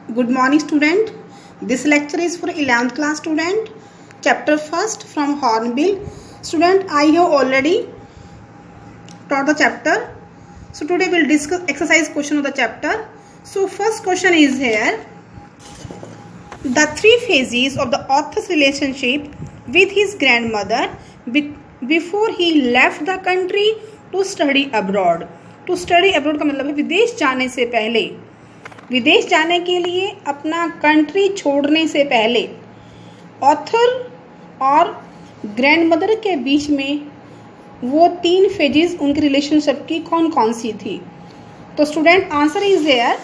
Good morning student. This lecture is for 11th class student. Chapter first from Hornbill. Student, I have already taught the chapter. So today we'll discuss exercise question of the chapter. So first question is here. The three phases of the author's relationship with his grandmother before he left the country to study abroad. To study abroad का मतलब है विदेश जाने से पहले, विदेश जाने के लिए अपना कंट्री छोड़ने से पहले ऑथर और ग्रैंडमदर के बीच में वो तीन फेजेस उनकी रिलेशनशिप की कौन कौन सी थी. तो student answer is there.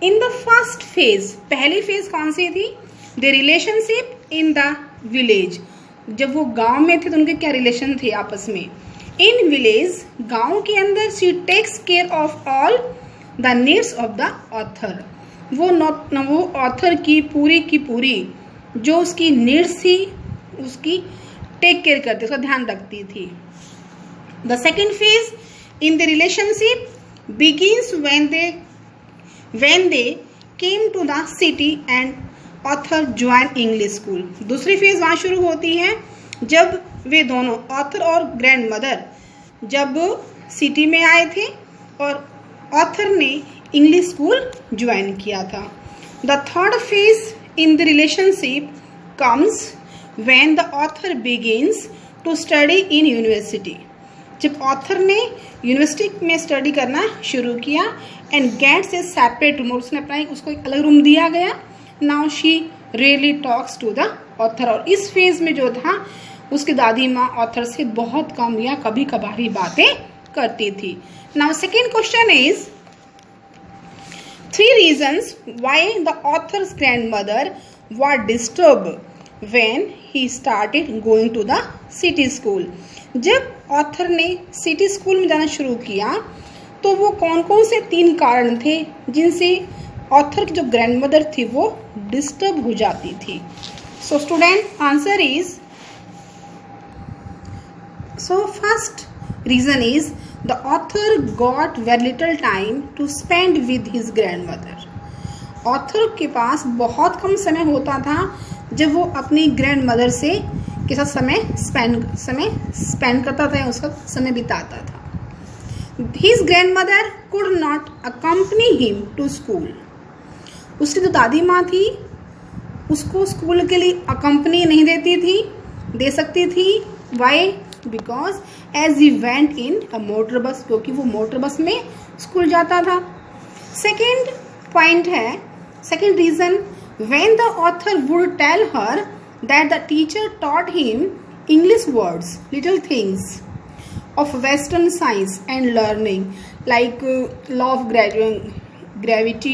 In the first phase, पहली फेज कौन सी थी? The relationship in the village. जब वो गांव में थे तो उनके क्या रिलेशन थे आपस में. इन विलेज, गांव के अंदर, she takes care of all the needs of the author. वो ऑथर की पूरी जो उसकी नीड्स थी उसकी टेक केयर करती, उसका ध्यान रखती थी. The second phase in the relationship begins when they came to the city and author joined English school. दूसरी फेज वहाँ शुरू होती है जब वे दोनों ऑथर और ग्रैंडमदर जब सिटी में आए थे और ऑथर ने इंग्लिश स्कूल ज्वाइन किया था. The third phase in the relationship comes when the author begins to study in university. जब ऑथर ने यूनिवर्सिटी में स्टडी करना शुरू किया and gets a separate room, उसने अपना उसको एक अलग रूम दिया गया. Now she really talks to the author. और इस फेज में जो था उसकी दादी माँ ऑथर से बहुत कम या कभी कभार बातें करती थी. Now second question is 3 reasons why the author's grandmother was disturbed when he started going to the city school. जब ऑथर ने सिटी स्कूल में जाना शुरू किया तो वो कौन कौन से 3 कारण थे जिनसे ऑथर की जो ग्रैंडमदर थी वो डिस्टर्ब हो जाती थी. So student answer is, so first reason is the author got very little time to spend with his grandmother. Author के पास बहुत कम समय होता था जब वो अपनी ग्रैंडमदर से के साथ समय स्पेंड करता था या उसका समय बिताता था. His grandmother could not accompany him to school. उसकी जो दादी माँ थी उसको स्कूल के लिए अकम्पनी नहीं देती थी, दे सकती थी. Why? Because as he went in a motor bus, क्योंकि वो मोटर बस में स्कूल जाता था. सेकेंड पॉइंट है, second reason, when the author would tell her that the teacher taught him English words, little things of Western science and learning like law of gravity,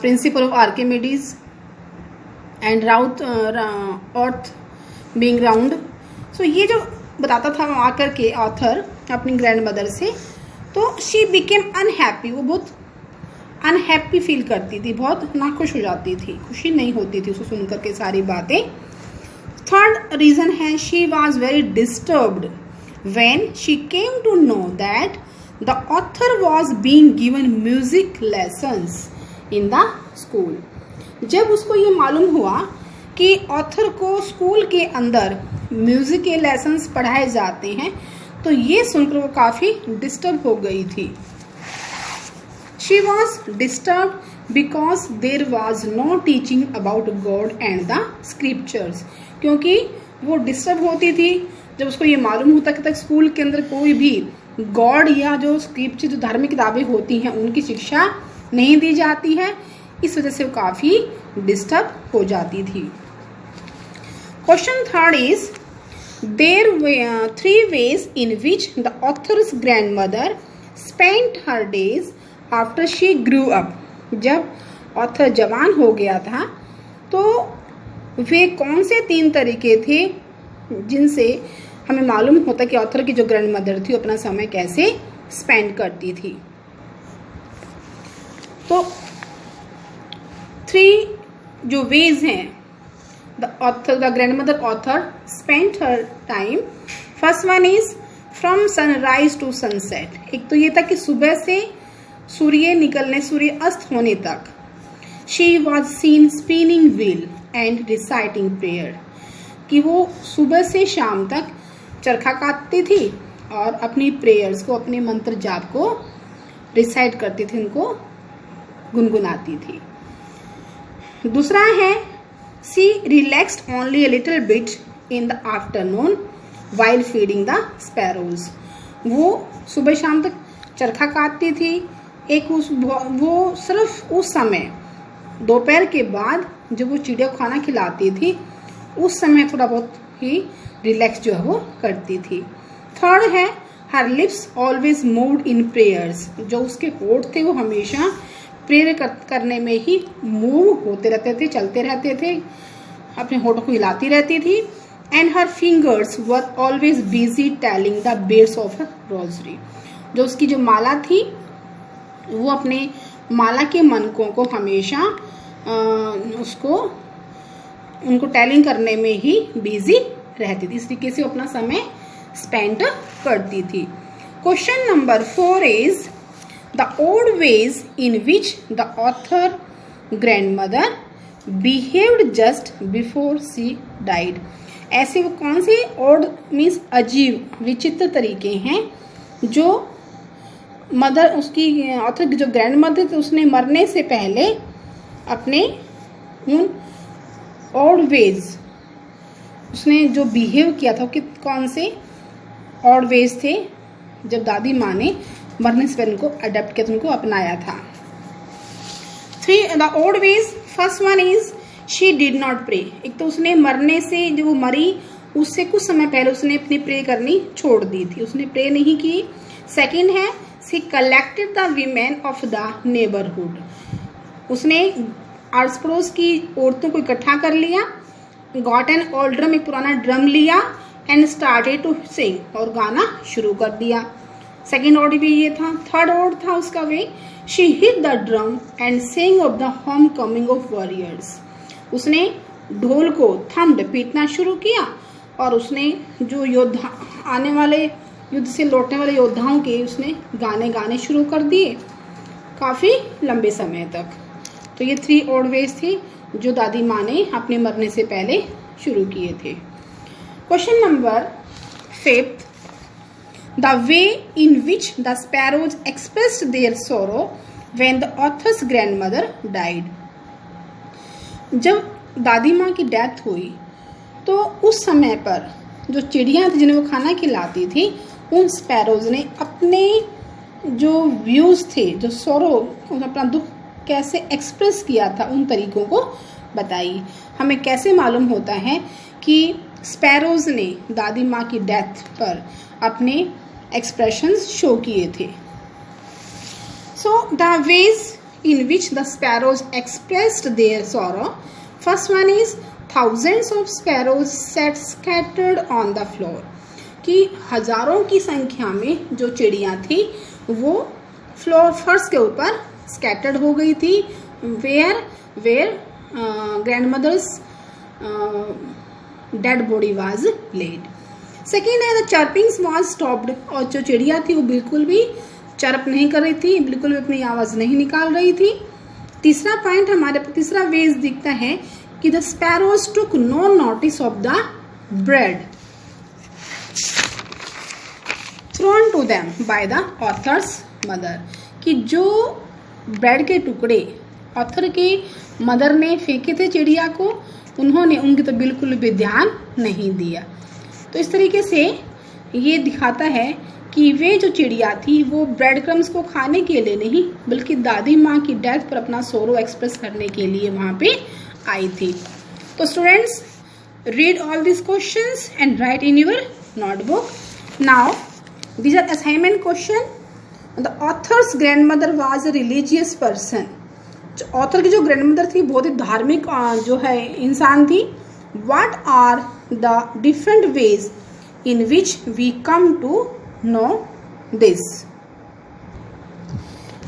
principle of Archimedes and earth being round. So ये जो बताता था आकर के author अपनी grandmother से, तो she became unhappy. वो बहुत अनहैप्पी फील करती थी, बहुत नाखुश हो जाती थी, खुशी नहीं होती थी उसको सुनकर के सारी बातें. थर्ड रीजन है, she was very disturbed when she came to know that the author was being given music lessons in the school. जब उसको ये मालूम हुआ कि ऑथर को स्कूल के अंदर म्यूजिक के लेसन्स पढ़ाए जाते हैं तो ये सुनकर वो काफ़ी डिस्टर्ब हो गई थी. She was disturbed because there was no teaching about God and the scriptures. क्योंकि वो डिस्टर्ब होती थी जब उसको ये मालूम होता कि तक स्कूल के अंदर कोई भी गॉड या जो स्क्रिप्चर, जो धार्मिक किताबें होती हैं उनकी शिक्षा नहीं दी जाती है. इस वजह से वो काफ़ी डिस्टर्ब हो जाती थी. Question third is, there were 3 ways in which the author's grandmother spent her days after she grew up. जब ऑथर जवान हो गया था तो वे कौन से 3 तरीके थे जिनसे हमें मालूम होता कि ऑथर की जो ग्रैंडमदर थी अपना समय कैसे स्पेंड करती थी. तो 3 जो वेज हैं the grandmother author spent her time. First one is from sunrise to sunset. एक तो ये था कि सुबह से सूर्य निकलने, सूर्य अस्त होने तक. She was seen spinning wheel and reciting prayer, कि वो सुबह से शाम तक चरखा काटती थी और अपनी प्रेयर्स को, अपने मंत्र जाप को रिसाइट करती थी, उनको गुनगुनाती थी। दूसरा है C relaxed only a little bit in the afternoon while feeding the sparrows. वो सुबह शाम तक चरखा काटती थी, वो सिर्फ उस समय दोपहर के बाद जब वो चिड़िया को खाना खिलाती थी उस समय थोड़ा बहुत ही रिलैक्स जो है वो करती थी। थर्ड है हर lips always moved in prayers, जो उसके होठ थे वो हमेशा प्रेयर करने में ही मूव होते रहते थे, चलते रहते थे, अपने होठों को हिलाती रहती थी। And her fingers were always busy telling the beads of rosary, जो उसकी जो माला थी वो अपने माला के मनकों को हमेशा उनको टेलिंग करने में ही बिजी रहती थी। इस तरीके से वो अपना समय स्पेंड करती थी। Question number 4 is the odd ways in which the author grandmother behaved just before she died। ऐसे वो कौन से odd मीन्स अजीब विचित्र तरीके हैं जो मदर, उसकी ऑथर की जो ग्रैंड मदर थी, उसने मरने से पहले अपने उन odd ways उसने जो बिहेव किया था, कि कौन से odd ways थे जब दादी माँ ने मरने से पहले उनको अडेप्ट किया, उनको अपनाया था। 3 the odd ways, first one is she did not pray. एक तो उसने मरने से, जो वो मरी उससे कुछ समय पहले उसने अपनी प्रे करनी छोड़ दी थी, उसने प्रे नहीं की। सेकंड है she collected the women of the neighbourhood, उसने आस पड़ोस की औरतों को इकट्ठा कर लिया। गॉट एन ओल्ड ड्रम, एक पुराना ड्रम लिया, एंड स्टार्टेड टू सिंग, और गाना शुरू कर दिया। सेकेंड ऑर्ड भी ये था। थर्ड ऑर्ड था उसका way she hit the drum and saying of the home coming of warriors, उसने ढोल को थम्ड पीटना शुरू किया और उसने जो योद्धा आने वाले, युद्ध से लौटने वाले योद्धाओं के उसने गाने शुरू कर दिए काफ़ी लंबे समय तक। तो ये 3 ऑड वेज थे जो दादी माँ ने अपने मरने से पहले शुरू किए थे। Question number 5, the way in which the sparrows expressed their sorrow when the author's grandmother died। जब दादी माँ की डेथ हुई तो उस समय पर जो चिड़ियाँ थी जिन्हें वो खाना खिलाती थी, उन स्पैरोज ने अपने जो व्यूज़ थे, जो सोरो, अपना दुख कैसे एक्सप्रेस किया था, उन तरीकों को बताई। हमें कैसे मालूम होता है कि स्पैरोज ने दादी माँ की डेथ पर अपने एक्सप्रेशंस शो किए थे। सो the ways in which the sparrows expressed their sorrow, first one is thousands of sparrows set scattered on the floor, कि हजारों की संख्या में जो चिड़ियाँ थी वो फ्लोर, फर्श के ऊपर स्कैटर्ड हो गई थी। Where grandmother's dead body was laid. Second है द चर्पिंग्स वाज स्टॉप्ड, और जो चिड़िया थी वो बिल्कुल भी चर्प नहीं कर रही थी, बिल्कुल भी अपनी आवाज़ नहीं निकाल रही थी। तीसरा पॉइंट हमारे तीसरा वेज दिखता है कि the sparrows took no notice of the bread thrown to them by the author's mother, कि जो ब्रेड के टुकड़े ऑथर के मदर ने फेंके थे चिड़िया को, उन्होंने उनकी तो बिल्कुल भी ध्यान नहीं दिया। तो इस तरीके से ये दिखाता है कि वे जो चिड़िया थी वो ब्रेड क्रम्स को खाने के लिए नहीं, बल्कि दादी माँ की डेथ पर अपना सोरो एक्सप्रेस करने के लिए वहाँ पे आई थी। तो students, read all this questions and right in your notebook. Now these are assignment question। The author's grandmother was a religious person। Author की जो ग्रैंडमदर थी बहुत ही धार्मिक जो है इंसान थी। What are the different ways in which we come to know this?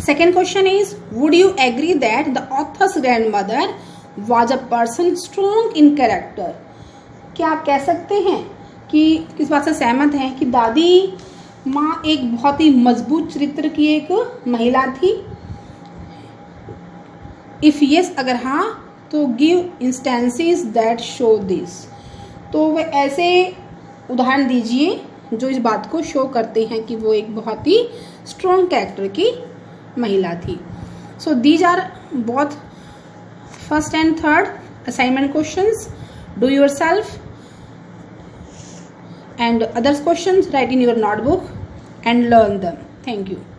Second question is, would you agree that the author's grandmother was a person strong in character? क्या आप कह सकते हैं कि किस बात से सहमत हैं कि दादी माँ एक बहुत ही मजबूत चरित्र की एक महिला थी? इफ़ यस अगर हाँ तो give instances that show this, तो वह ऐसे उदाहरण दीजिए जो इस बात को शो करते हैं कि वो एक बहुत ही स्ट्रॉन्ग कैरेक्टर की महिला थी। So these are both first and third assignment questions. Do yourself and others questions, write in your notebook and learn them. Thank you.